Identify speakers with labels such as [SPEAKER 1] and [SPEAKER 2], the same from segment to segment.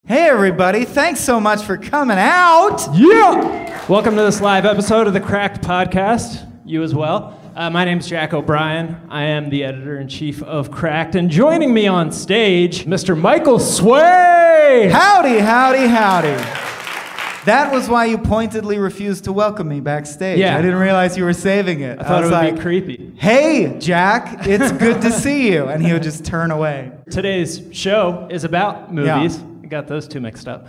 [SPEAKER 1] Hey everybody, thanks so much for coming out.
[SPEAKER 2] Yeah! Welcome to this live episode of the Cracked Podcast. You as well. My name's Jack O'Brien. I am the editor-in-chief of Cracked, and joining me on stage, Mr. Michael Sway!
[SPEAKER 1] Howdy, howdy, howdy. That was why you pointedly refused to welcome me backstage.
[SPEAKER 2] Yeah.
[SPEAKER 1] I didn't realize you were saving it.
[SPEAKER 2] I thought it would
[SPEAKER 1] like,
[SPEAKER 2] be creepy.
[SPEAKER 1] Hey, Jack, it's good to see you. And he would just turn away.
[SPEAKER 2] Today's show is about movies.
[SPEAKER 1] Yeah.
[SPEAKER 2] I got those two mixed up.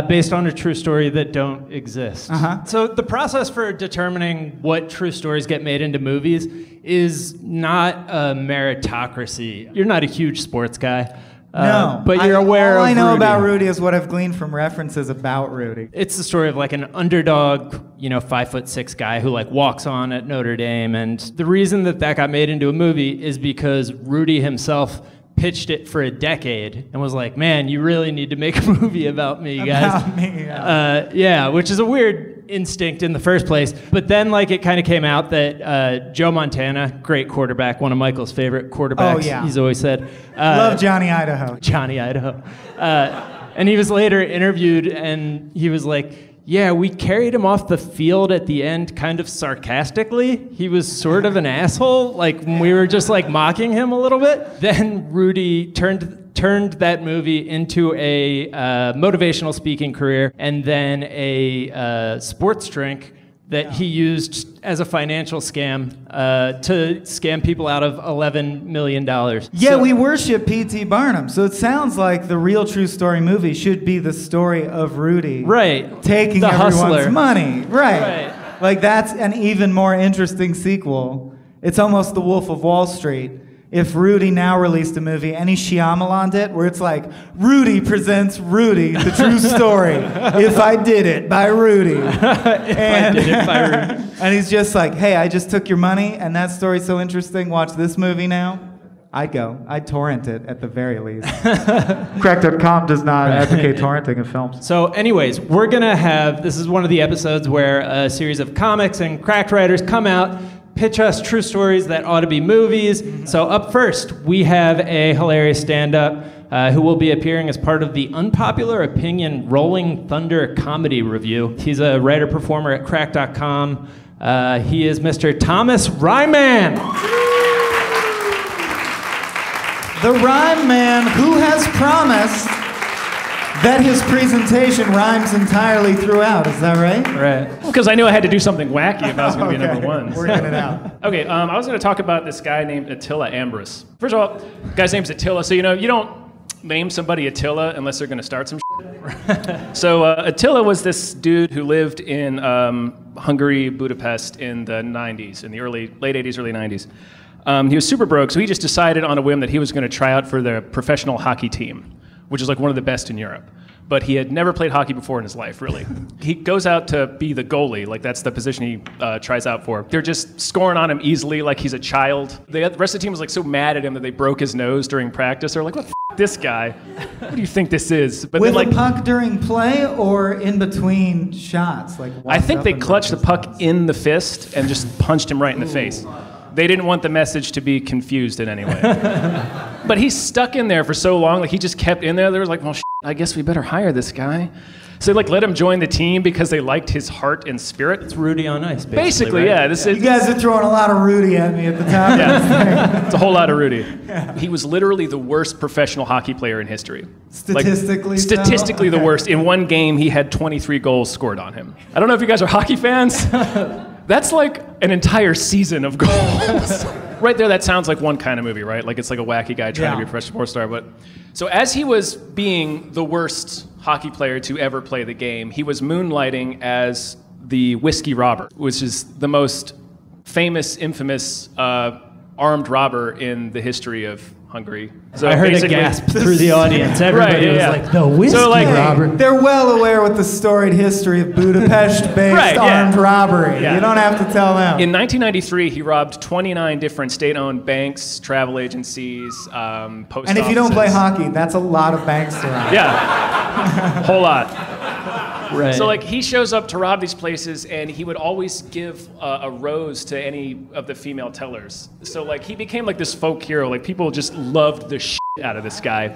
[SPEAKER 2] Based on a true story that don't exist. So the process for determining what true stories get made into movies is not a meritocracy. You're not a huge sports guy.
[SPEAKER 1] No,
[SPEAKER 2] but you're aware of
[SPEAKER 1] all I know
[SPEAKER 2] Rudy.
[SPEAKER 1] about Rudy is what I've gleaned from references about Rudy.
[SPEAKER 2] It's the story of like an underdog, 5'6" guy who like walks on at Notre Dame, and the reason that got made into a movie is because Rudy himself pitched it for a decade and was like, man, you really need to make a movie about me, guys.
[SPEAKER 1] About me, yeah.
[SPEAKER 2] Which is a weird instinct in the first place. But then like it kind of came out that Joe Montana, great quarterback, one of Michael's favorite quarterbacks,
[SPEAKER 1] Oh, yeah.
[SPEAKER 2] he's always said.
[SPEAKER 1] Love Johnny Idaho.
[SPEAKER 2] Johnny Idaho. And he was later interviewed and he was like, yeah, we carried him off the field at the end kind of sarcastically. He was sort of an asshole, like we were just like mocking him a little bit. Then Rudy turned that movie into a motivational speaking career and then a sports drink that he used as a financial scam to scam people out of $11 million.
[SPEAKER 1] Yeah, we worship P.T. Barnum, so it sounds like the real true story movie should be the story of Rudy.
[SPEAKER 2] Right.
[SPEAKER 1] Taking
[SPEAKER 2] the
[SPEAKER 1] everyone's
[SPEAKER 2] hustler.
[SPEAKER 1] money. Right. Like that's an even more interesting sequel. It's almost The Wolf of Wall Street. If Rudy now released a movie and he Shyamalan'd it, where it's like, Rudy presents Rudy, the true story. If I Did It by Rudy.
[SPEAKER 2] I Did It by Rudy.
[SPEAKER 1] And he's just like, hey, I just took your money and that story's so interesting, watch this movie now. I'd go. I'd torrent it at the very least. Crack.com does not advocate torrenting of films.
[SPEAKER 2] So anyways, we're going to have, this is one of the episodes where a series of comics and Cracked writers come out, pitch us true stories that ought to be movies. So up first, we have a hilarious stand-up who will be appearing as part of the Unpopular Opinion Rolling Thunder Comedy Review. He's a writer-performer at Crack.com. He is Mr. Thomas REIMANN.
[SPEAKER 1] The Rhyme Man, who has promised that his presentation rhymes entirely throughout. Is that right?
[SPEAKER 2] Right.
[SPEAKER 3] Because I knew I had to do something wacky if I was going to be number one.
[SPEAKER 1] We're getting it out.
[SPEAKER 3] Okay, I was going to talk about this guy named Attila Ambrus. First of all, the guy's name's Attila, so you don't name somebody Attila unless they're going to start some shit. So Attila was this dude who lived in Hungary, Budapest in the 90s, in the late 80s, early 90s. He was super broke, so he just decided on a whim that he was going to try out for the professional hockey team, which is like one of the best in Europe. But he had never played hockey before in his life, really. He goes out to be the goalie, like that's the position he tries out for. They're just scoring on him easily like he's a child. The rest of the team was like so mad at him that they broke his nose during practice. They're like, what the f*** this guy? What do you think this is? But
[SPEAKER 1] With
[SPEAKER 3] then, like,
[SPEAKER 1] a puck during play or in between shots?
[SPEAKER 3] I think they clutched the puck in the fist and just punched him right in the face. They didn't want the message to be confused in any way. But he's stuck in there for so long, like he just kept in there. They were like, well, I guess we better hire this guy. So they like let him join the team because they liked his heart and spirit.
[SPEAKER 2] It's Rudy on Ice,
[SPEAKER 3] Basically,
[SPEAKER 2] right?
[SPEAKER 3] yeah.
[SPEAKER 1] You guys are throwing a lot of Rudy at me at the top.
[SPEAKER 3] Yeah. It's a whole lot of Rudy. Yeah. He was literally the worst professional hockey player in history.
[SPEAKER 1] Statistically,
[SPEAKER 3] statistically the worst. In one game, he had 23 goals scored on him. I don't know if you guys are hockey fans. That's like an entire season of goals. Right there, that sounds like one kind of movie, right? Like it's like a wacky guy trying to be a professional sports star. But so as he was being the worst hockey player to ever play the game, he was moonlighting as the whiskey robber, which is the most famous, infamous armed robber in the history of Hungary. So
[SPEAKER 2] I heard a gasp through the audience. Everybody was like, the whiskey robber.
[SPEAKER 1] They're well aware with the storied history of Budapest-based armed robbery. Yeah. You don't have to tell them.
[SPEAKER 3] In 1993, he robbed 29 different state-owned banks, travel agencies, post offices.
[SPEAKER 1] And if you don't play hockey, that's a lot of banks to rob.
[SPEAKER 3] Yeah, whole lot.
[SPEAKER 2] Right.
[SPEAKER 3] So like he shows up to rob these places and he would always give a rose to any of the female tellers. So like he became like this folk hero. Like people just loved the shit out of this guy.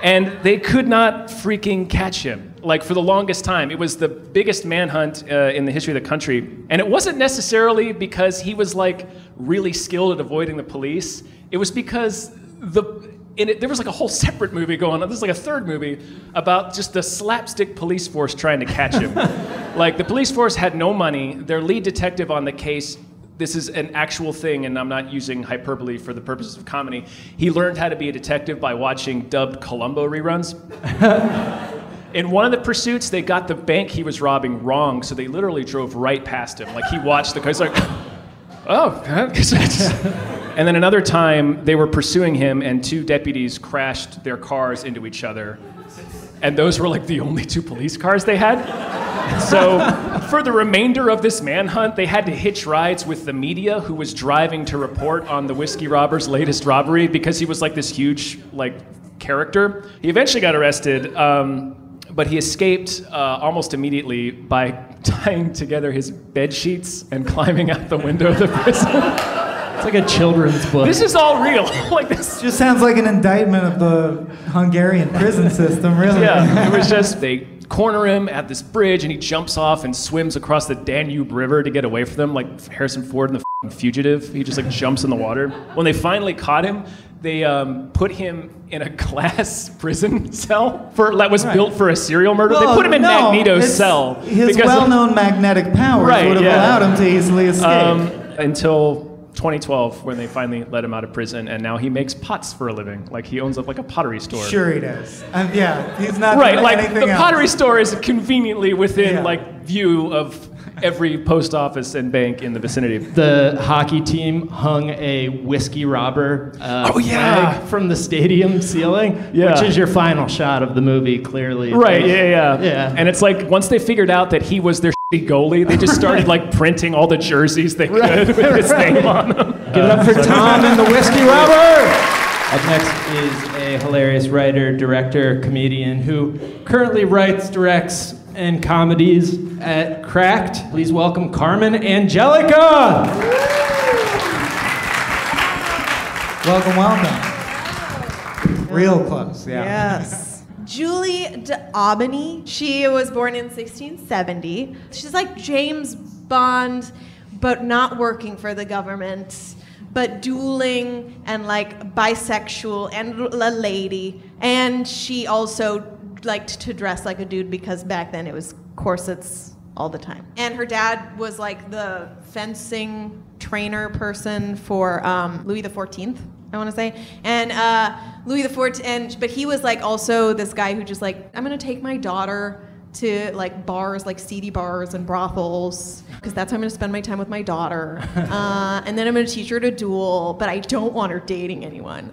[SPEAKER 3] And they could not freaking catch him. Like, for the longest time. It was the biggest manhunt in the history of the country. And it wasn't necessarily because he was, like, really skilled at avoiding the police. It was because there was, like, a whole separate movie going on. This is, like, a third movie about just the slapstick police force trying to catch him. Like, the police force had no money. Their lead detective on the case, this is an actual thing, and I'm not using hyperbole for the purposes of comedy. He learned how to be a detective by watching dubbed Columbo reruns. In one of the pursuits, they got the bank he was robbing wrong, so they literally drove right past him. Like, he watched the car, he's like, oh. And then another time, they were pursuing him, and two deputies crashed their cars into each other. And those were, like, the only two police cars they had. So for the remainder of this manhunt, they had to hitch rides with the media who was driving to report on the whiskey robber's latest robbery because he was like this huge like character. He eventually got arrested, but he escaped almost immediately by tying together his bed sheets and climbing out the window of the prison.
[SPEAKER 2] It's like a children's book.
[SPEAKER 3] This is all real. Like this
[SPEAKER 1] just sounds like an indictment of the Hungarian prison system, really.
[SPEAKER 3] Yeah, it was just they corner him at this bridge and he jumps off and swims across the Danube River to get away from them, like Harrison Ford in The Fugitive. He just like jumps in the water. When they finally caught him, they put him in a glass prison cell that was built for a serial murder. They put him in Magneto's cell.
[SPEAKER 1] His well-known magnetic powers would have allowed him to easily escape.
[SPEAKER 3] Until 2012, when they finally let him out of prison, and now he makes pots for a living. Like, he owns like a pottery store.
[SPEAKER 1] Sure he does. Yeah, he's not
[SPEAKER 3] right.
[SPEAKER 1] doing
[SPEAKER 3] Like
[SPEAKER 1] anything
[SPEAKER 3] the
[SPEAKER 1] else.
[SPEAKER 3] pottery store is conveniently within like view of every post office and bank in the vicinity.
[SPEAKER 2] The hockey team hung a whiskey robber flag from the stadium ceiling, which is your final shot of the movie, clearly.
[SPEAKER 3] Right. Yeah. And it's like once they figured out that he was their goalie, they just started like printing all the jerseys they could with his name on them.
[SPEAKER 2] Give it up for Tom and the whiskey robber. Up next is a hilarious writer, director, comedian who currently writes, directs, and comedies at Cracked. Please welcome Carmen Angelica.
[SPEAKER 1] Welcome. Real close,
[SPEAKER 4] Yes. Julie d'Aubigny. She was born in 1670. She's like James Bond, but not working for the government, but dueling and like bisexual and a lady. And she also liked to dress like a dude because back then it was corsets all the time. And her dad was like the fencing trainer person for Louis XIV, I want to say. And Louis XIV, but he was like also this guy who just like, I'm gonna take my daughter to like bars, like seedy bars and brothels, because that's how I'm gonna spend my time with my daughter. And then I'm gonna teach her to duel, but I don't want her dating anyone.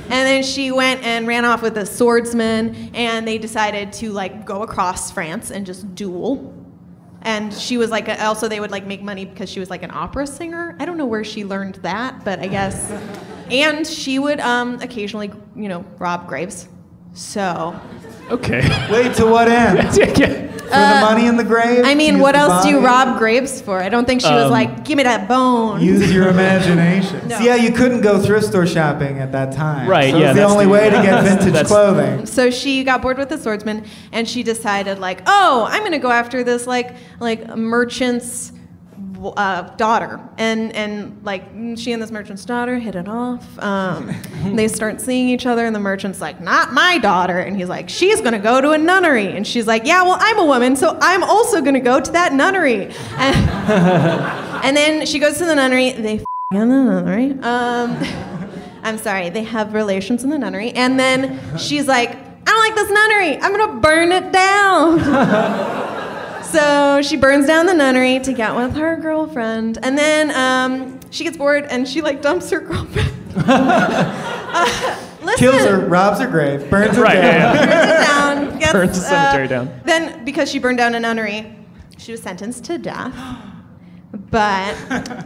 [SPEAKER 4] And then she went and ran off with a swordsman, and they decided to like go across France and just duel. And she was like, also they would like make money because she was like an opera singer. I don't know where she learned that, but I guess. And she would occasionally, rob graves. So.
[SPEAKER 3] Okay.
[SPEAKER 1] Wait, to what end? For the money in the grave?
[SPEAKER 4] I mean, what else do you rob graves for? I don't think she was like, give me that bone.
[SPEAKER 1] Use your imagination.
[SPEAKER 4] No.
[SPEAKER 1] So, yeah, you couldn't go thrift store shopping at that time.
[SPEAKER 3] Right,
[SPEAKER 1] so
[SPEAKER 3] yeah.
[SPEAKER 1] It's the only way to get vintage clothing.
[SPEAKER 4] So she got bored with the swordsman, and she decided like, oh, I'm gonna go after this like merchant's daughter, and like she and this merchant's daughter hit it off. They start seeing each other, and the merchant's like, not my daughter, and he's like, she's gonna go to a nunnery, and she's like, yeah, well, I'm a woman, so I'm also gonna go to that nunnery. And then she goes to the nunnery. They in the nunnery. I'm sorry, they have relations in the nunnery, and then she's like, I don't like this nunnery. I'm gonna burn it down. So she burns down the nunnery to get with her girlfriend, and then she gets bored and she like dumps her girlfriend.
[SPEAKER 1] Kills her, robs her grave, burns it down.
[SPEAKER 4] Burns it down. Gets,
[SPEAKER 3] burns the cemetery down.
[SPEAKER 4] Then, because she burned down a nunnery, she was sentenced to death. But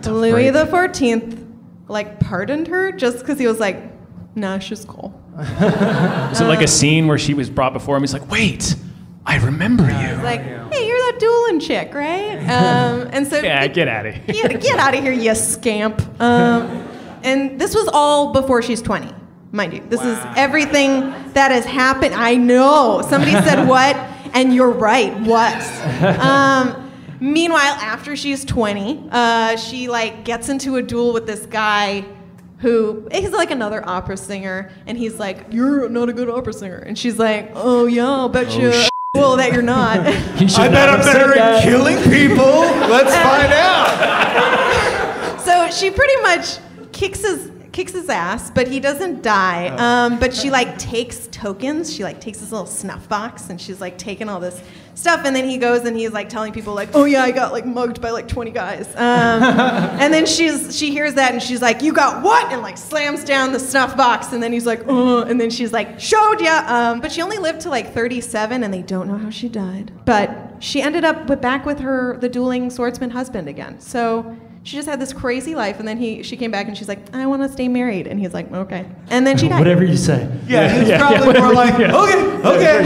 [SPEAKER 4] Louis XIV like pardoned her just because he was like, nah, she's cool.
[SPEAKER 3] Was it like a scene where she was brought before him? He's like, wait, I remember you.
[SPEAKER 4] Like, hey, you're that dueling chick, right? And so
[SPEAKER 3] Yeah, get out of here.
[SPEAKER 4] Get out of here, you scamp. And this was all before she's 20. mind you. This is everything that has happened. I know. Somebody said what, and you're right. What? Meanwhile, after she's 20, she like gets into a duel with this guy who is like another opera singer, and he's like, "You're not a good opera singer," and she's like, "Oh yeah, I'll bet you well that you're not."
[SPEAKER 1] I bet I'm better at killing people. Let's find out.
[SPEAKER 4] So she pretty much kicks his ass, but he doesn't die. But she like takes tokens. She like takes this little snuff box, and she's like taking all this stuff. And then he goes and he's like telling people like, "Oh yeah, I got like mugged by like 20 guys." And then she hears that and she's like, "You got what?" And like slams down the snuff box. And then he's like, "Oh," and then she's like, "Showed ya." But she only lived to like 37, and they don't know how she died. But she ended up back with the dueling swordsman husband again. So she just had this crazy life, and then she came back and she's like, "I want to stay married," and he's like, "Okay," and then she died.
[SPEAKER 2] Whatever you say.
[SPEAKER 1] Yeah, he's probably more like, okay.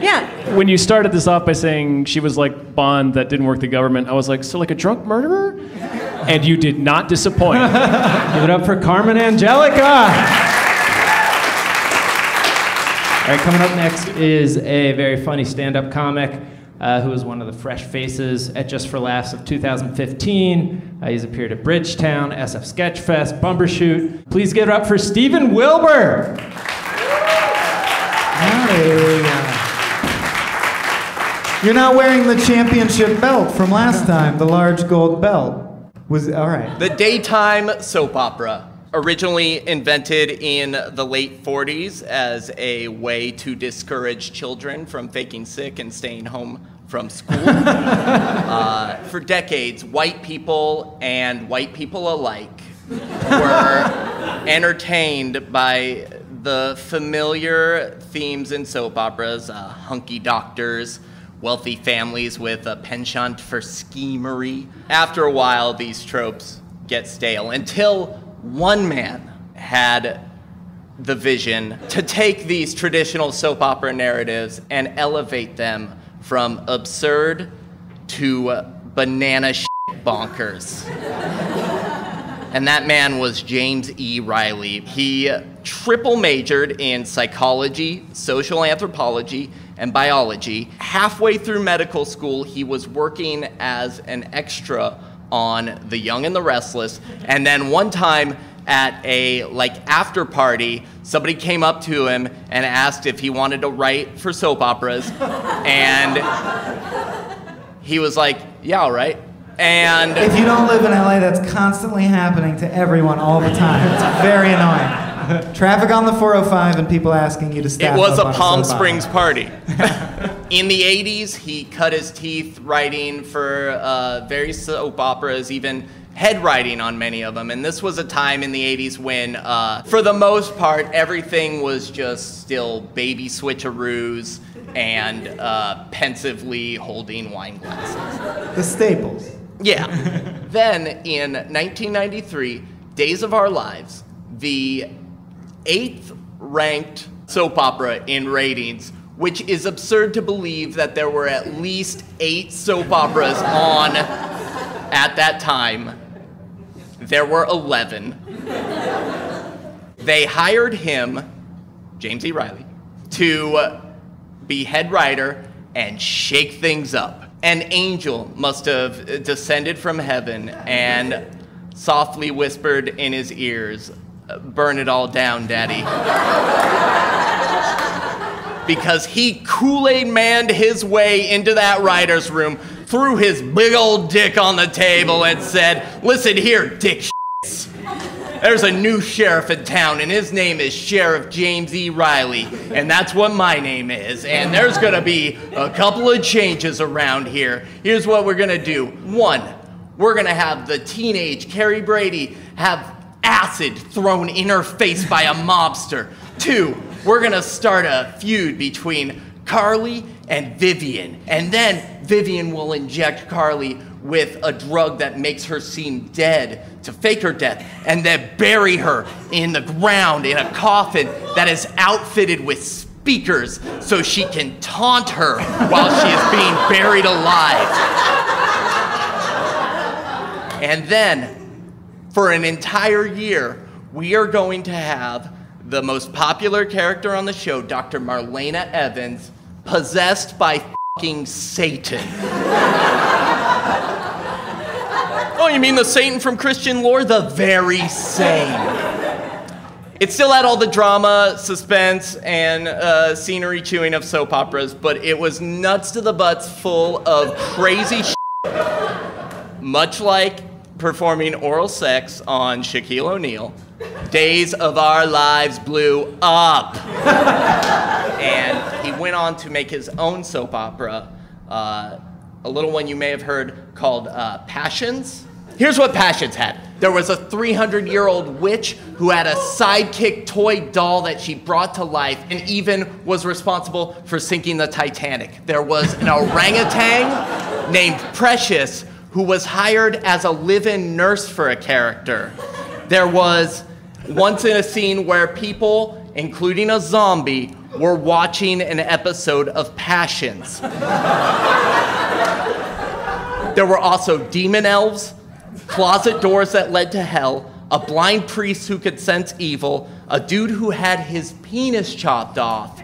[SPEAKER 4] Yeah.
[SPEAKER 3] When you started this off by saying she was like Bond that didn't work the government, I was like, so like a drunk murderer? And you did not disappoint.
[SPEAKER 2] Give it up for Carmen Angelica. All right, coming up next is a very funny stand-up comic who is one of the fresh faces at Just for Laughs of 2015. He's appeared at Bridgetown, SF Sketchfest, Bumbershoot. Please give it up for Stephen Wilber.
[SPEAKER 1] Hallelujah. You're not wearing the championship belt from last time, the large gold belt. Was all right.
[SPEAKER 5] The daytime soap opera, originally invented in the late 40s as a way to discourage children from faking sick and staying home from school. For decades, white people and white people alike were entertained by the familiar themes in soap operas, hunky doctors, wealthy families with a penchant for schemery. After a while, these tropes get stale until one man had the vision to take these traditional soap opera narratives and elevate them from absurd to banana shit bonkers. And that man was James E. Riley. He triple majored in psychology, social anthropology, and biology. Halfway through medical school, he was working as an extra on The Young and the Restless. And then one time at a after party, somebody came up to him and asked if he wanted to write for soap operas. And he was like, "Yeah, all right." And
[SPEAKER 1] if you don't live in LA, that's constantly happening to everyone all the time. It's very annoying. Traffic on the 405 and people asking you to stop.
[SPEAKER 5] It was
[SPEAKER 1] up
[SPEAKER 5] a
[SPEAKER 1] on
[SPEAKER 5] Palm
[SPEAKER 1] soap
[SPEAKER 5] Springs
[SPEAKER 1] opera.
[SPEAKER 5] party. In the 80s, he cut his teeth writing for various soap operas, even head writing on many of them. And this was a time in the 80s when, for the most part, everything was just still baby switcheroos and pensively holding wine glasses.
[SPEAKER 1] The staples.
[SPEAKER 5] Yeah. Then in 1993, Days of Our Lives, the 8th ranked soap opera in ratings, which is absurd to believe that there were at least 8 soap operas on at that time. There were 11. They hired him, James E. Riley, to be head writer and shake things up. An angel must have descended from heaven and softly whispered in his ears, "Burn it all down, Daddy." Because he Kool-Aid manned his way into that writer's room, threw his big old dick on the table and said, "Listen here, dick shits. There's a new sheriff in town, and his name is Sheriff James E. Riley, and that's what my name is. And there's gonna be a couple of changes around here. Here's what we're gonna do. 1, we're gonna have the teenage Carrie Brady have acid thrown in her face by a mobster. 2, we're gonna start a feud between Carly and Vivian, and then Vivian will inject Carly with a drug that makes her seem dead to fake her death, and then bury her in the ground in a coffin that is outfitted with speakers so she can taunt her while she is being buried alive. And then, for an entire year, we are going to have the most popular character on the show, Dr. Marlena Evans, possessed by fucking Satan. Oh, you mean the Satan from Christian lore? The very same. It still had all the drama, suspense, and scenery chewing of soap operas, but it was nuts to the butts full of crazy shit. Much like performing oral sex on Shaquille O'Neal, Days of Our Lives blew up. And he went on to make his own soap opera, a little one you may have heard called Passions. Here's what Passions had. There was a 300-year-old witch who had a sidekick toy doll that she brought to life and even was responsible for sinking the Titanic. There was an orangutan named Precious who was hired as a live-in nurse for a character. There was once in a scene where people, including a zombie, were watching an episode of Passions. There were also demon elves, closet doors that led to hell, a blind priest who could sense evil, a dude who had his penis chopped off,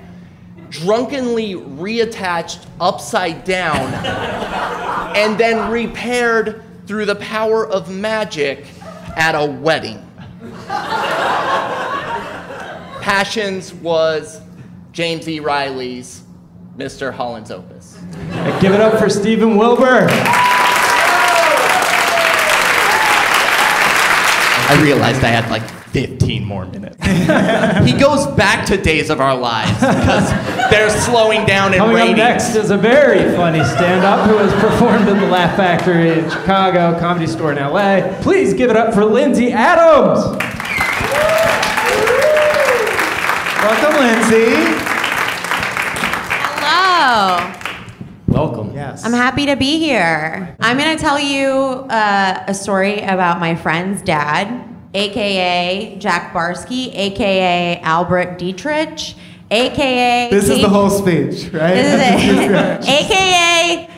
[SPEAKER 5] drunkenly reattached upside down, and then repaired through the power of magic at a wedding. Passions was James E. Riley's Mr. Holland's Opus.
[SPEAKER 2] Give it up for Stephen Wilber.
[SPEAKER 5] I realized I had like 15 more minutes. He goes back to Days of Our Lives because they're slowing down in
[SPEAKER 2] Coming
[SPEAKER 5] ratings.
[SPEAKER 2] up next is a very funny stand-up who has performed at the Laugh Factory in Chicago, Comedy Store in LA. Please give it up for Lindsay Adams.
[SPEAKER 1] Welcome, Lindsay.
[SPEAKER 6] Hello.
[SPEAKER 2] Welcome.
[SPEAKER 1] Yes.
[SPEAKER 6] I'm happy to be here. I'm going to tell you a story about my friend's dad, a.k.a. Jack Barsky, a.k.a. Albert Dietrich, a.k.a.
[SPEAKER 1] This is the whole speech, right?
[SPEAKER 6] This is it. a.k.a.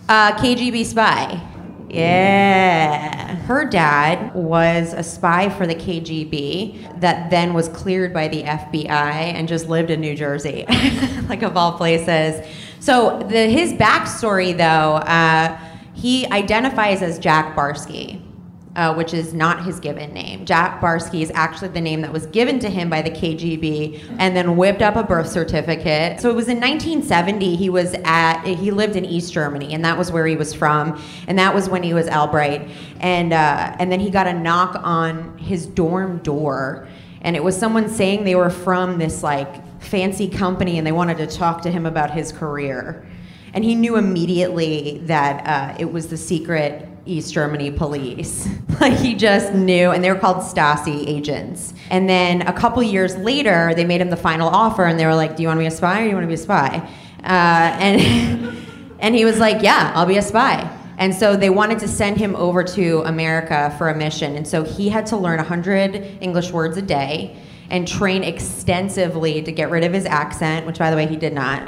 [SPEAKER 6] KGB spy. Yeah. Her dad was a spy for the KGB that then was cleared by the FBI and just lived in New Jersey, like of all places. So his backstory, though, he identifies as Jack Barsky, which is not his given name. Jack Barsky is actually the name that was given to him by the KGB and then whipped up a birth certificate. So it was in 1970, he lived in East Germany, and that was where he was from, and that was when he was Albright. And then he got a knock on his dorm door, and it was someone saying they were from this like fancy company and they wanted to talk to him about his career. And he knew immediately that it was the secret East Germany police. Like he just knew, and they were called Stasi agents. And then a couple years later, they made him the final offer and they were like, do you want to be a spy or do you want to be a spy? And he was like, yeah, I'll be a spy. And so they wanted to send him over to America for a mission. And so he had to learn 100 English words a day and train extensively to get rid of his accent, which, by the way, he did not.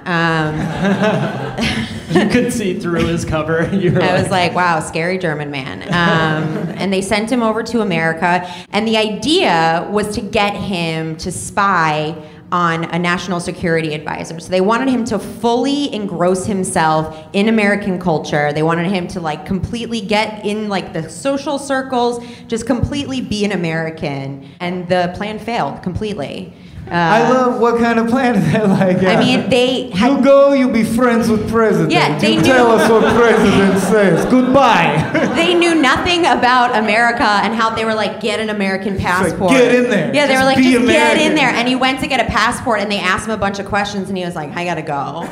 [SPEAKER 2] You could see through his cover.
[SPEAKER 6] I was like, wow, scary German man. And they sent him over to America, and the idea was to get him to spy on a national security advisor. So they wanted him to fully engross himself in American culture. They wanted him to like completely get in like the social circles, just completely be an American. And the plan failed completely.
[SPEAKER 1] I love what kind of plan is that like?
[SPEAKER 6] I mean, they had...
[SPEAKER 1] You go, you'll be friends with president.
[SPEAKER 6] Yeah, they
[SPEAKER 1] you
[SPEAKER 6] knew...
[SPEAKER 1] tell us what president says. Goodbye.
[SPEAKER 6] They knew nothing about America and how they were like, get an American passport.
[SPEAKER 1] Like, get in there.
[SPEAKER 6] Yeah, they were like,
[SPEAKER 1] be
[SPEAKER 6] just
[SPEAKER 1] American.
[SPEAKER 6] get in there. And he went to get a passport and they asked him a bunch of questions and he was like, I gotta go.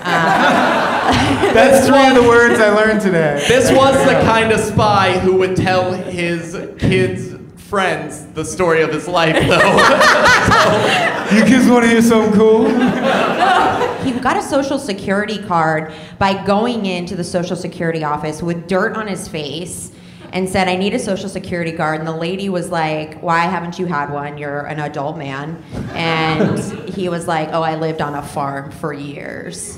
[SPEAKER 1] That's three of the words I learned today.
[SPEAKER 5] This was the kind of spy who would tell his kids' friends the story of his life, though.
[SPEAKER 1] You kids want to hear something cool?
[SPEAKER 6] He got a social security card by going into the social security office with dirt on his face and said, I need a social security card. And the lady was like, why haven't you had one? You're an adult man. And he was like, oh, I lived on a farm for years.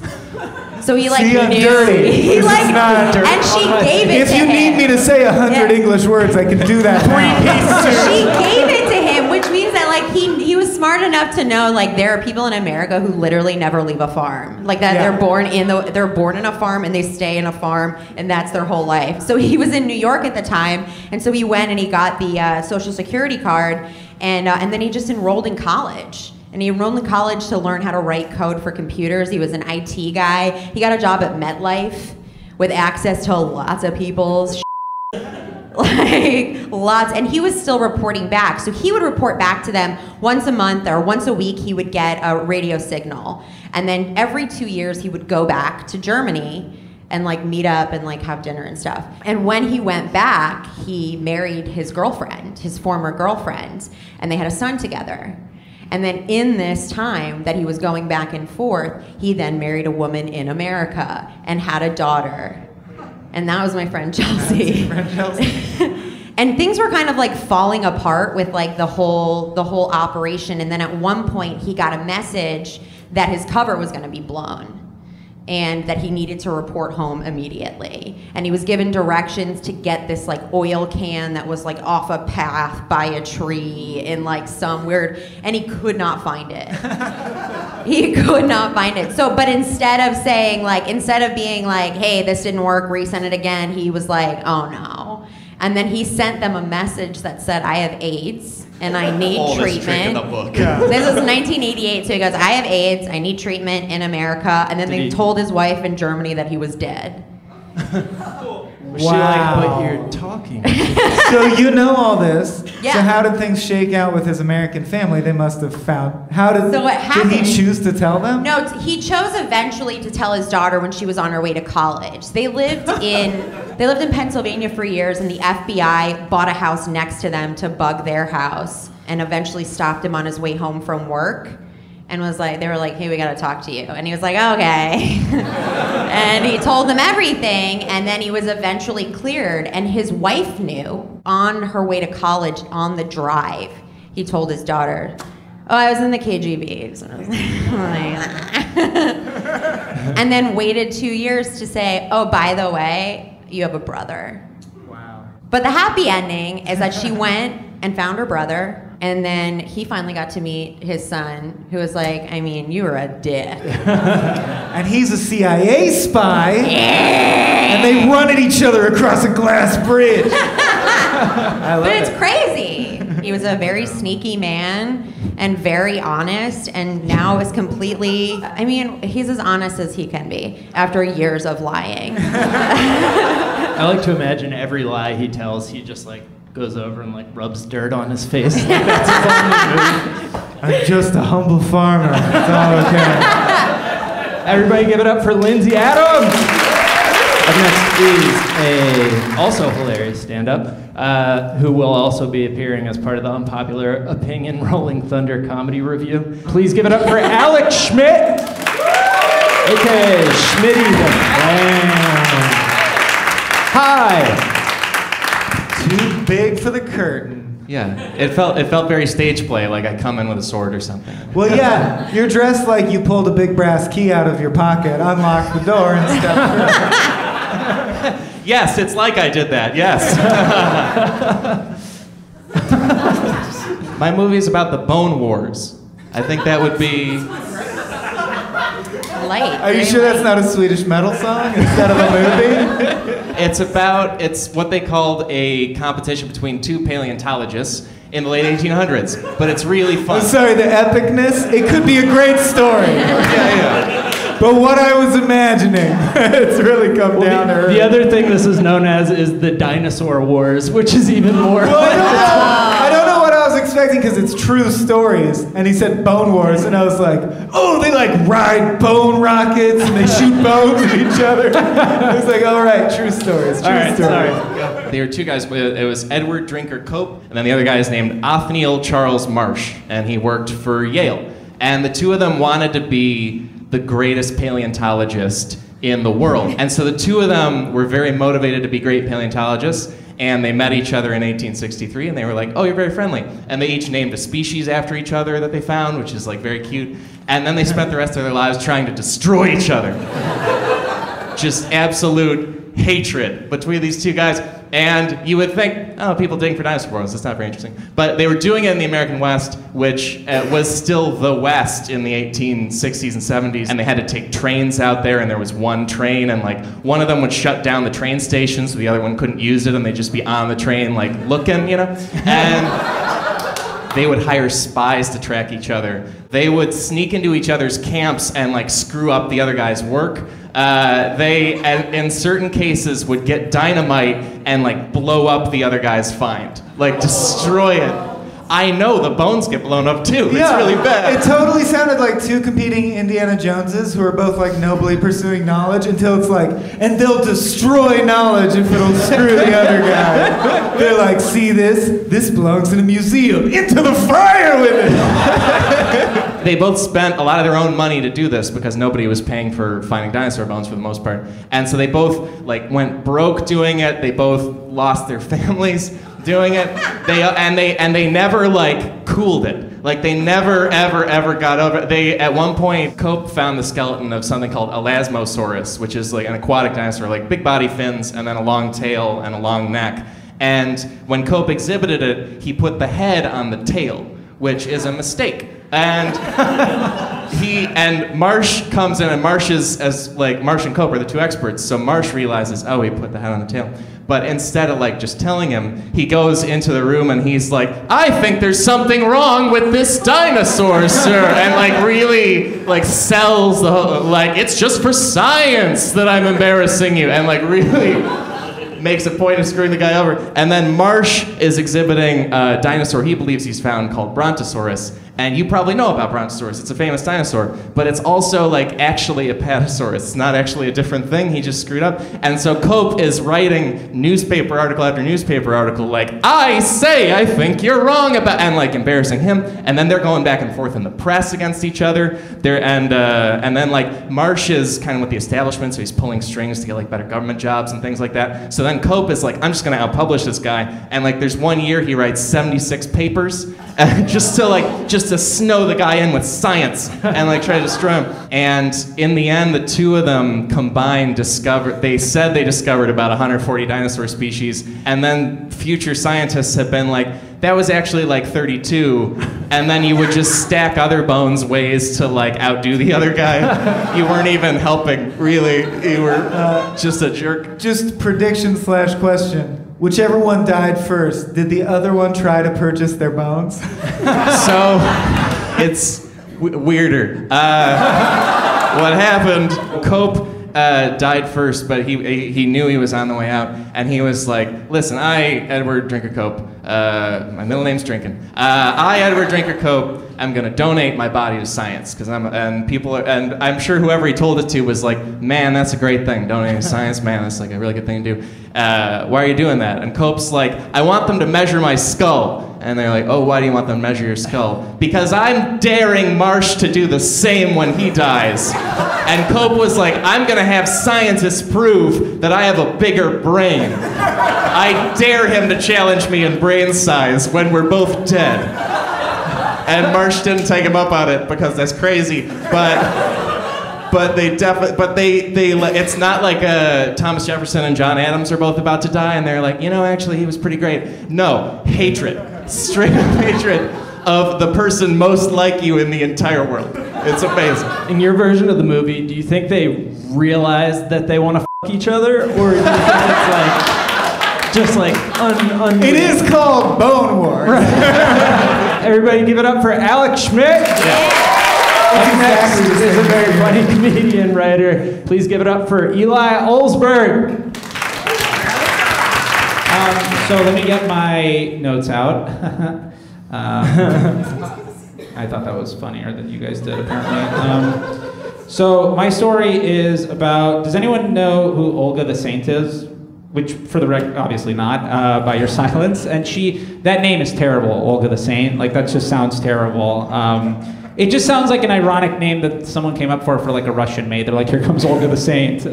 [SPEAKER 6] So he like
[SPEAKER 1] See, I'm
[SPEAKER 6] knew.
[SPEAKER 1] dirty.
[SPEAKER 6] He
[SPEAKER 1] This
[SPEAKER 6] like,
[SPEAKER 1] is not dirty.
[SPEAKER 6] and she gave it
[SPEAKER 1] If
[SPEAKER 6] to
[SPEAKER 1] you
[SPEAKER 6] him.
[SPEAKER 1] need me to say 100
[SPEAKER 6] Yeah.
[SPEAKER 1] English words, I can do that now.
[SPEAKER 6] She gave it to him, which means that like he was smart enough to know, like, there are people in America who literally never leave a farm. Like that, they're born in a farm and they stay in a farm, and that's their whole life. So he was in New York at the time, and so he went and he got the Social Security card, and then he just enrolled in college. And he enrolled in college to learn how to write code for computers. He was an IT guy. He got a job at MetLife with access to lots of people's like lots, and he was still reporting back. So he would report back to them once a month or once a week. He would get a radio signal, and then every 2 years he would go back to Germany and like meet up and like have dinner and stuff. And when he went back, he married his girlfriend, his former girlfriend, and they had a son together. And then in this time that he was going back and forth, he then married a woman in America and had a daughter. And that was my friend Chelsea. And things were kind of like falling apart with like the whole operation. And then at one point he got a message that his cover was going to be blown and that he needed to report home immediately. And he was given directions to get this like oil can that was like off a path by a tree in like some weird, and he could not find it. He could not find it. So, but instead of being like, hey, this didn't work, resend it again, he was like, oh no. And then he sent them a message that said, I have AIDS and I need treatment. This was 1988, so he goes, I have AIDS, I need treatment in America. And then they told his wife in Germany that he was dead.
[SPEAKER 2] Was she like, but you're talking.
[SPEAKER 1] So you know all this.
[SPEAKER 6] Yeah.
[SPEAKER 1] So how did things shake out with his American family? They must have found.
[SPEAKER 6] So what happened?
[SPEAKER 1] Did he choose to tell them?
[SPEAKER 6] No, he chose eventually to tell his daughter when she was on her way to college. They lived in Pennsylvania for years, and the FBI bought a house next to them to bug their house, and eventually stopped him on his way home from work. And was like, they were like, hey, we gotta talk to you. And he was like, okay. And he told them everything, and then he was eventually cleared. And his wife knew on her way to college on the drive. He told his daughter, oh, I was in the KGB. So I was like, and then waited 2 years to say, oh, by the way, you have a brother.
[SPEAKER 1] Wow.
[SPEAKER 6] But the happy ending is that she went and found her brother. And then he finally got to meet his son, who was like, I mean, you were a dick.
[SPEAKER 1] And he's a CIA spy. Yeah. And they run at each other across a glass bridge. I love
[SPEAKER 6] But it's
[SPEAKER 1] it.
[SPEAKER 6] crazy. He was a very sneaky man and very honest, and now is completely, I mean, he's as honest as he can be after years of lying.
[SPEAKER 2] I like to imagine every lie he tells, he just like goes over and like rubs dirt on his face. Like that's his only move.
[SPEAKER 1] I'm just a humble farmer. That's all okay.
[SPEAKER 2] Everybody give it up for Lindsay Adams! Up next is a also hilarious stand-up who will also be appearing as part of the Unpopular Opinion Rolling Thunder comedy review. Please give it up for Alex Schmidt, aka Schmitty the Clown. Hi!
[SPEAKER 1] Too big for the curtain.
[SPEAKER 7] Yeah, it felt very stage play, like I come in with a sword or something.
[SPEAKER 1] Well, yeah, you're dressed like you pulled a big brass key out of your pocket, unlocked the door, and stepped through.
[SPEAKER 7] Yes, it's like I did that, yes. My movie's about the Bone Wars. I think that would be...
[SPEAKER 6] Light.
[SPEAKER 1] Are you sure that's not a Swedish metal song instead of a movie?
[SPEAKER 7] It's what they called a competition between two paleontologists in the late 1800s, but it's really fun.
[SPEAKER 1] I'm sorry, the epicness, it could be a great story.
[SPEAKER 7] Yeah.
[SPEAKER 1] But what I was imagining, it's really come down to earth.
[SPEAKER 2] The other thing this is known as is the Dinosaur Wars, which is even more.
[SPEAKER 1] Well, I don't know what I was expecting because it's true stories. And he said Bone Wars, and I was like, oh, they like ride bone rockets and they shoot bones at each other. I was like, all right, true stories, true stories.
[SPEAKER 2] Sorry.
[SPEAKER 7] There were two guys. It was Edward Drinker Cope, and then the other guy is named Othniel Charles Marsh, and he worked for Yale. And the two of them wanted to be the greatest paleontologist in the world. And so the two of them were very motivated to be great paleontologists, and they met each other in 1863, and they were like, oh, you're very friendly. And they each named a species after each other that they found, which is like very cute. And then they spent the rest of their lives trying to destroy each other. Just absolute hatred between these two guys. And you would think, oh, people digging for dinosaur bones, that's not very interesting. But they were doing it in the American West, which was still the West in the 1860s and 70s. And they had to take trains out there, and there was one train, and like one of them would shut down the train station so the other one couldn't use it, and they'd just be on the train like looking, you know? And they would hire spies to track each other. They would sneak into each other's camps and like screw up the other guy's work. They, in certain cases, would get dynamite and like blow up the other guy's find, like destroy it. I know the bones get blown up too. It's really bad.
[SPEAKER 1] It totally sounded like two competing Indiana Joneses who are both like nobly pursuing knowledge until it's like, and they'll destroy knowledge if it'll screw the other guy. They're like, see this? This belongs in a museum. Into the fire with it.
[SPEAKER 7] They both spent a lot of their own money to do this because nobody was paying for finding dinosaur bones for the most part. And so they both like went broke doing it. They both lost their families doing it. They never like cooled it. Like they never ever got over it. They at one point Cope found the skeleton of something called Elasmosaurus, which is like an aquatic dinosaur, like big body fins and then a long tail and a long neck. And when Cope exhibited it, he put the head on the tail, which is a mistake. And Marsh comes in, and Marsh Marsh and Cope are the two experts, so Marsh realizes, oh, he put the head on the tail. But instead of like just telling him, he goes into the room and he's like, I think there's something wrong with this dinosaur, sir. And like really like sells the whole, like, it's just for science that I'm embarrassing you. And like really makes a point of screwing the guy over. And then Marsh is exhibiting a dinosaur he believes he's found called Brontosaurus. And you probably know about Brontosaurus. It's a famous dinosaur. But it's also like actually a patasaurus. It's not actually a different thing. He just screwed up. And so Cope is writing newspaper article after newspaper article like, I say I think you're wrong about, and like embarrassing him. And then they're going back and forth in the press against each other. And then like Marsh is kind of with the establishment, so he's pulling strings to get like better government jobs and things like that. So then Cope is like, I'm just gonna outpublish this guy. And like there's one year he writes 76 papers just to snow the guy in with science and like try to destroy him. And in the end, the two of them combined they said they discovered about 140 dinosaur species, and then future scientists have been like, that was actually like 32, and then you would just stack other bones ways to like outdo the other guy. You weren't even helping, really. You were just a jerk.
[SPEAKER 1] Just prediction/question. Whichever one died first, did the other one try to purchase their bones?
[SPEAKER 7] So, it's weirder. What happened, Cope died first, but he knew he was on the way out, and he was like, listen, Edward Drinker Cope, my middle name's Drinkin. Edward Drinker Cope, I'm gonna donate my body to science, because and I'm sure whoever he told it to was like, man, that's a great thing, donating to science, man, that's like a really good thing to do. Why are you doing that? And Cope's like, I want them to measure my skull. And they're like, oh, why do you want them to measure your skull? Because I'm daring Marsh to do the same when he dies. And Cope was like, I'm gonna have scientists prove that I have a bigger brain. I dare him to challenge me in brain size when we're both dead. And Marsh didn't take him up on it because that's crazy. But they it's not like Thomas Jefferson and John Adams are both about to die, and they're like, you know, actually he was pretty great. No, hatred. Straight up hatred of the person most like you in the entire world. It's amazing.
[SPEAKER 2] In your version of the movie, do you think they realize that they want to f*** each other, or do you think it's like just like
[SPEAKER 1] It is called Bone Wars.
[SPEAKER 2] Right. Everybody give it up for Alex Schmidt.
[SPEAKER 1] Yeah.
[SPEAKER 2] Up next is a very funny comedian writer. Please give it up for Eli OLSBERG.
[SPEAKER 8] So let me get my notes out. I thought that was funnier than you guys did, apparently. So my story is about, does anyone know who Olga the Saint is? Which, for the record, obviously not, by your silence. And that name is terrible, Olga the Saint. Like, that just sounds terrible. It just sounds like an ironic name that someone came up for like a Russian maid. They're like, here comes Olga the Saint.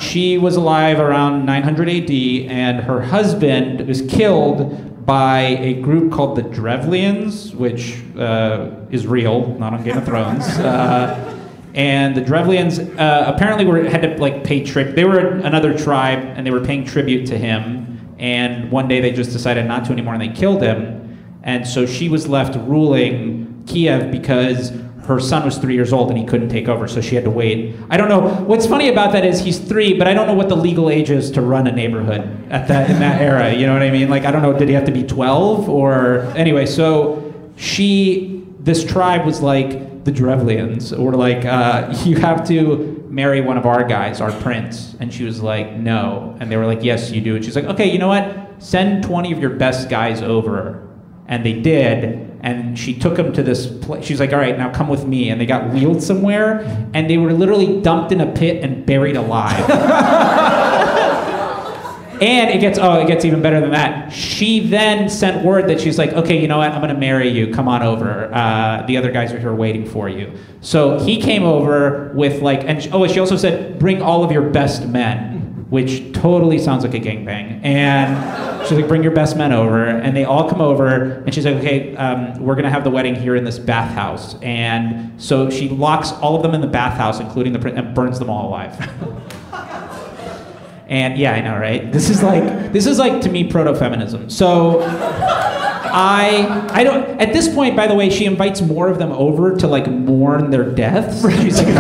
[SPEAKER 8] She was alive around 900 AD, and her husband was killed by a group called the Drevlians, which is real, not on Game of Thrones. And the Drevlians apparently had to like pay tribute. They were another tribe, and they were paying tribute to him. And one day they just decided not to anymore, and they killed him. And so she was left ruling Kiev because her son was 3 years old and he couldn't take over, so she had to wait. I don't know. What's funny about that is he's 3, but I don't know what the legal age is to run a neighborhood in that era. You know what I mean? Like, I don't know. Did he have to be 12 or anyway? So this tribe was like the Drevlians, or like you have to marry one of our guys, our prince. And she was like, no. And they were like, yes, you do. And she's like, okay, you know what? Send 20 of your best guys over. And they did, and she took them to this place. She's like, all right, now come with me. And they got wheeled somewhere, and they were literally dumped in a pit and buried alive. And it gets even better than that. She then sent word that she's like, okay, you know what, I'm gonna marry you, come on over. The other guys are here waiting for you. So he came over with like, and she also said, bring all of your best men, which totally sounds like a gangbang. And she's like, bring your best men over. And they all come over, and she's like, okay, we're gonna have the wedding here in this bathhouse. And so she locks all of them in the bathhouse, including the prince, and burns them all alive. And yeah, I know, right? This is like to me proto-feminism. So I don't. At this point, by the way, she invites more of them over to like mourn their deaths. She's like,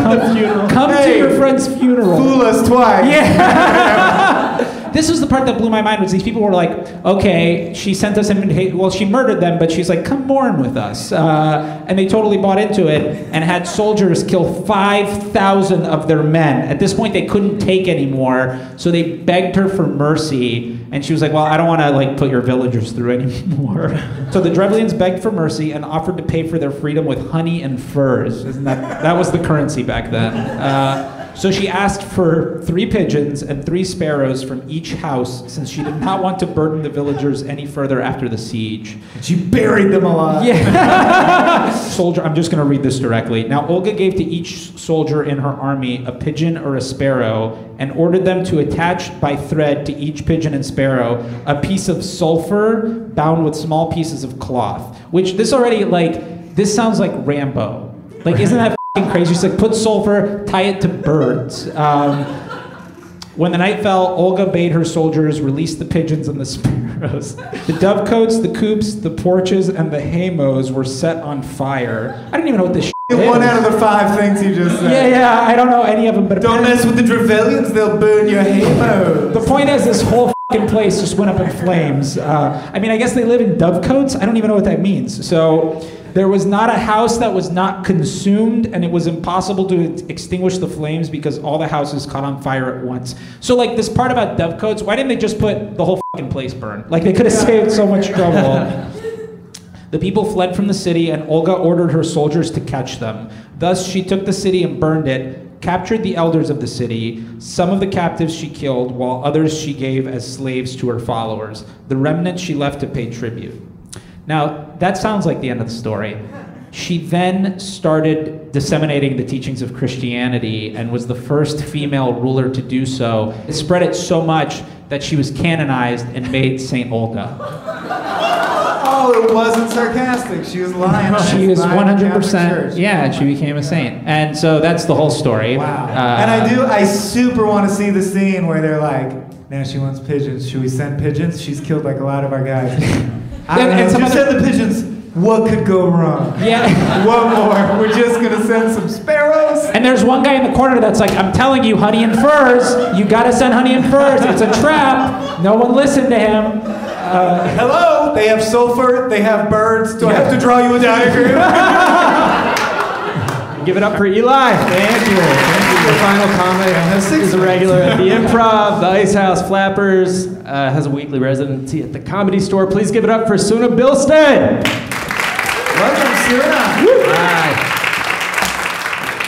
[SPEAKER 8] come to your friend's funeral.
[SPEAKER 1] Fool us twice.
[SPEAKER 8] Yeah. This was the part that blew my mind, was these people were like, okay, she sent us invitation. Well, she murdered them, but she's like, come mourn with us. And they totally bought into it and had soldiers kill 5,000 of their men. At this point, they couldn't take anymore, so they begged her for mercy. And she was like, well, I don't want to like put your villagers through anymore. So the Drevlians begged for mercy and offered to pay for their freedom with honey and furs. Isn't that was the currency back then. So she asked for 3 pigeons and 3 sparrows from each house, since she did not want to burden the villagers any further after the siege.
[SPEAKER 1] She buried them alive.
[SPEAKER 8] Yeah. Soldier, I'm just going to read this directly. Now, Olga gave to each soldier in her army a pigeon or a sparrow, and ordered them to attach by thread to each pigeon and sparrow a piece of sulfur bound with small pieces of cloth. Which this sounds like Rambo. Like, isn't that crazy? She's like, put sulfur, tie it to birds. When the night fell, Olga bade her soldiers release the pigeons and the sparrows. The dovecotes, the coops, the porches, and the haymows were set on fire. I don't even know what this is.
[SPEAKER 1] 1 out of the 5 things you just said.
[SPEAKER 8] Yeah, I don't know any of them. But
[SPEAKER 1] don't mess with the Drevlians, they'll burn your haymows.
[SPEAKER 8] The point is, this whole place just went up in flames. I mean, I guess they live in dovecotes. I don't even know what that means. So there was not a house that was not consumed, and it was impossible to extinguish the flames because all the houses caught on fire at once. So like this part about dovecotes, why didn't they just put the whole place burn? Like, they could have saved so much trouble. The people fled from the city, and Olga ordered her soldiers to catch them. Thus she took the city and burned it, captured the elders of the city. Some of the captives she killed, while others she gave as slaves to her followers. The remnants she left to pay tribute. Now, that sounds like the end of the story. She then started disseminating the teachings of Christianity and was the first female ruler to do so. It spread it so much that she was canonized and made Saint Olga.
[SPEAKER 1] Oh, it wasn't sarcastic. She was lying.
[SPEAKER 8] She was 100%. Yeah, she became a saint. And so that's the whole story.
[SPEAKER 1] Wow. And I super want to see the scene where they're like, now she wants pigeons. Should we send pigeons? She's killed like a lot of our guys. I don't know. Just send the pigeons. What could go wrong?
[SPEAKER 8] Yeah.
[SPEAKER 1] One more. We're just going to send some sparrows.
[SPEAKER 8] And there's one guy in the corner that's like, I'm telling you, honey and furs. You got to send honey and furs. It's a trap. No one listened to him.
[SPEAKER 1] Hello? They have sulfur. They have birds. Do I have to draw you a diagram?
[SPEAKER 2] Give it up for Eli.
[SPEAKER 1] Thank you.
[SPEAKER 2] The final comic is a regular at the Improv, the Ice House Flappers, has a weekly residency at the Comedy Store. Please give it up for SUNAH BILSTED.
[SPEAKER 1] Welcome, SUNAH.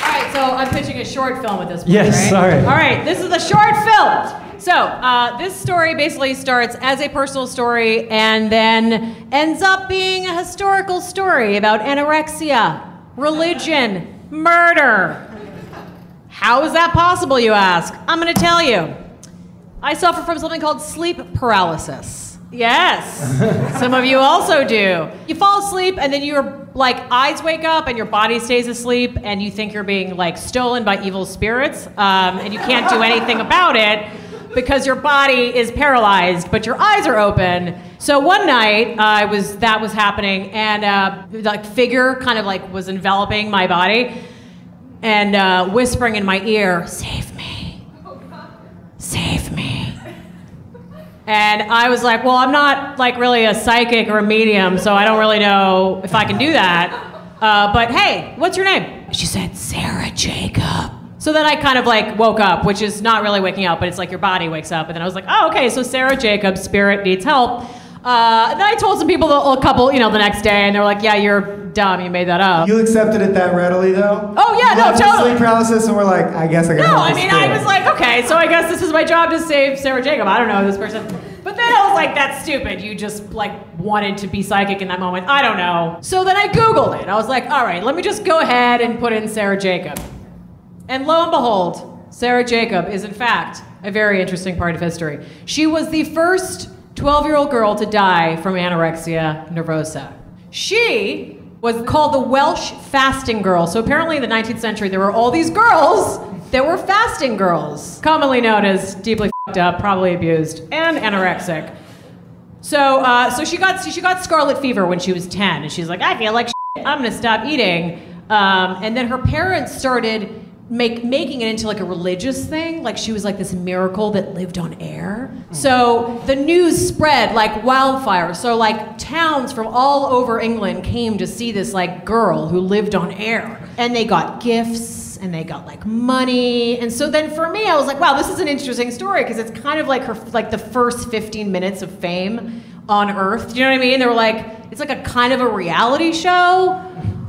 [SPEAKER 9] All right, so I'm pitching a short film at this point,
[SPEAKER 2] yes,
[SPEAKER 9] right?
[SPEAKER 2] Sorry.
[SPEAKER 9] All right, this is a short film. So this story basically starts as a personal story and then ends up being a historical story about anorexia, religion, murder. How is that possible, you ask? I'm going to tell you. I suffer from something called sleep paralysis. Yes, some of you also do. You fall asleep and then your like eyes wake up and your body stays asleep and you think you're being like stolen by evil spirits, and you can't do anything about it because your body is paralyzed, but your eyes are open. So one night, that was happening, and like figure kind of like was enveloping my body and whispering in my ear, "Save me, save me." And I was like, well, I'm not like really a psychic or a medium, so I don't really know if I can do that. But hey, what's your name? And she said, Sarah Jacob. So then I kind of like woke up, which is not really waking up, but it's like your body wakes up. And then I was like, oh, okay, so Sarah Jacob, spirit needs help. And then I told some people, a couple, the next day, and they were like, yeah, you're dumb, you made that up.
[SPEAKER 1] You accepted it that readily, though?
[SPEAKER 9] Oh, yeah, no, totally.
[SPEAKER 1] Sleep paralysis, and we're like, I guess I got
[SPEAKER 9] No, I mean, I was like, okay, so I guess this is my job to save Sarah Jacob. I don't know this person. But then I was like, that's stupid. You just, like, wanted to be psychic in that moment. I don't know. So then I Googled it. I was like, all right, let me just go ahead and put in Sarah Jacob. And lo and behold, Sarah Jacob is, in fact, a very interesting part of history. She was the first 12-year-old girl to die from anorexia nervosa. She was called the Welsh fasting girl. So apparently in the 19th century, there were all these girls that were fasting girls, commonly known as deeply f***ed up, probably abused, and anorexic. So she got scarlet fever when she was 10, and she's like, I feel like shit, I'm gonna stop eating. And then her parents started making it into like a religious thing, like she was like this miracle that lived on air. So the news spread like wildfire. So like towns from all over England came to see this like girl who lived on air, and they got gifts and they got like money. And so then for me, I was like, wow, this is an interesting story because it's kind of like her like the first 15 minutes of fame on Earth. Do you know what I mean? They were like, it's like a kind of a reality show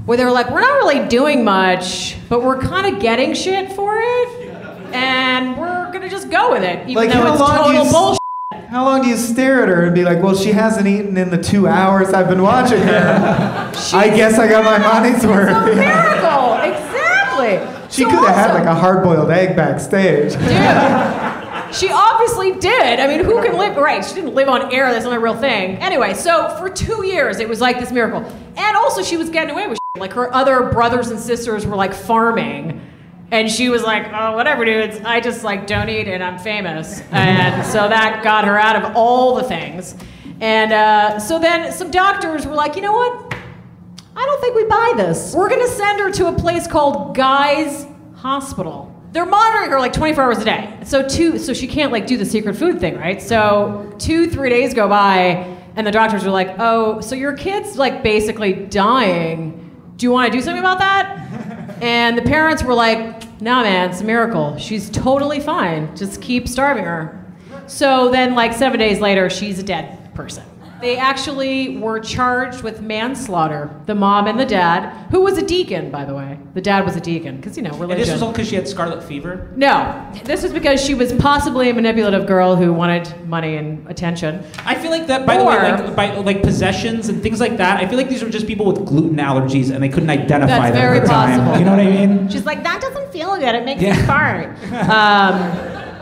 [SPEAKER 9] where they were like, we're not really doing much, but we're kind of getting shit for it, and we're gonna just go with it, even
[SPEAKER 1] like,
[SPEAKER 9] though it's total bullshit.
[SPEAKER 1] How long do you stare at her and be like, well, she hasn't eaten in the 2 hours I've been watching her. I guess I got my money's worth.
[SPEAKER 9] It's a miracle, exactly.
[SPEAKER 1] She could have had like a hard-boiled egg backstage.
[SPEAKER 9] Dude, she obviously did. I mean, who can live, right, she didn't live on air, that's not a real thing. Anyway, so for 2 years, it was like this miracle. And also she was getting away with shit. Like her other brothers and sisters were like farming, and she was like, oh, whatever, dudes, I just like don't eat and I'm famous. And so that got her out of all the things. And so then some doctors were like, you know what? I don't think we buy this. We're gonna send her to a place called Guy's Hospital. They're monitoring her like 24 hours a day. So she can't like do the secret food thing, right? So 2-3 days go by, and the doctors are like, oh, so your kid's like basically dying. Do you want to do something about that? And the parents were like, no, man, it's a miracle. She's totally fine. Just keep starving her. So then like 7 days later, she's a dead person. They actually were charged with manslaughter, the mom and the dad, who was a deacon, by the way. The dad was a deacon, because, religion.
[SPEAKER 8] And this was all because she had scarlet fever?
[SPEAKER 9] No. This was because she was possibly a manipulative girl who wanted money and attention.
[SPEAKER 8] I feel like that, by the way, by possessions and things like that, I feel like these are just people with gluten allergies and they couldn't identify them at the time.
[SPEAKER 9] Possible.
[SPEAKER 8] You know what I mean?
[SPEAKER 9] She's like, that doesn't feel good. It makes me fart.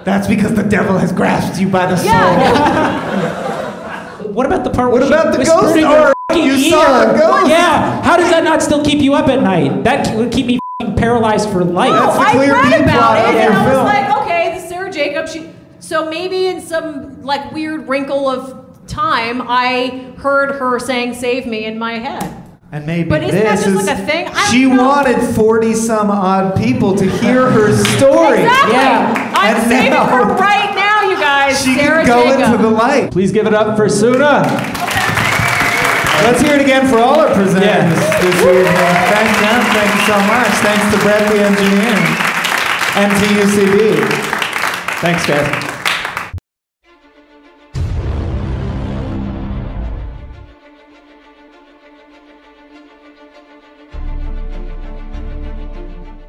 [SPEAKER 1] That's because the devil has grasped you by the soul.
[SPEAKER 8] Yeah. What about the part
[SPEAKER 1] what
[SPEAKER 8] where
[SPEAKER 1] about the ghost
[SPEAKER 8] art?
[SPEAKER 1] You saw a ghost?
[SPEAKER 8] Yeah. How does that not still keep you up at night? That would keep me paralyzed for life.
[SPEAKER 9] No,
[SPEAKER 1] That's the
[SPEAKER 9] I
[SPEAKER 1] clear
[SPEAKER 9] read about it, and I was
[SPEAKER 1] film.
[SPEAKER 9] like, okay, the Sarah Jacob. So maybe in some like weird wrinkle of time, I heard her saying "Save me" in my head.
[SPEAKER 1] And maybe
[SPEAKER 9] but isn't that just like a thing?
[SPEAKER 1] She wanted 40-some-odd people to hear her story.
[SPEAKER 9] Exactly.
[SPEAKER 8] Yeah.
[SPEAKER 9] I'm
[SPEAKER 1] And
[SPEAKER 9] saving
[SPEAKER 1] now
[SPEAKER 9] her right now, you guys.
[SPEAKER 1] She
[SPEAKER 9] Sarah
[SPEAKER 1] can go
[SPEAKER 9] Jacob.
[SPEAKER 1] into the light.
[SPEAKER 2] Please give it up for SUNAH.
[SPEAKER 1] Let's hear it again for all our presenters this evening. Thanks, Jen. Thank you so much. Thanks to Brett, the engineer, and to UCB.
[SPEAKER 2] Thanks, guys.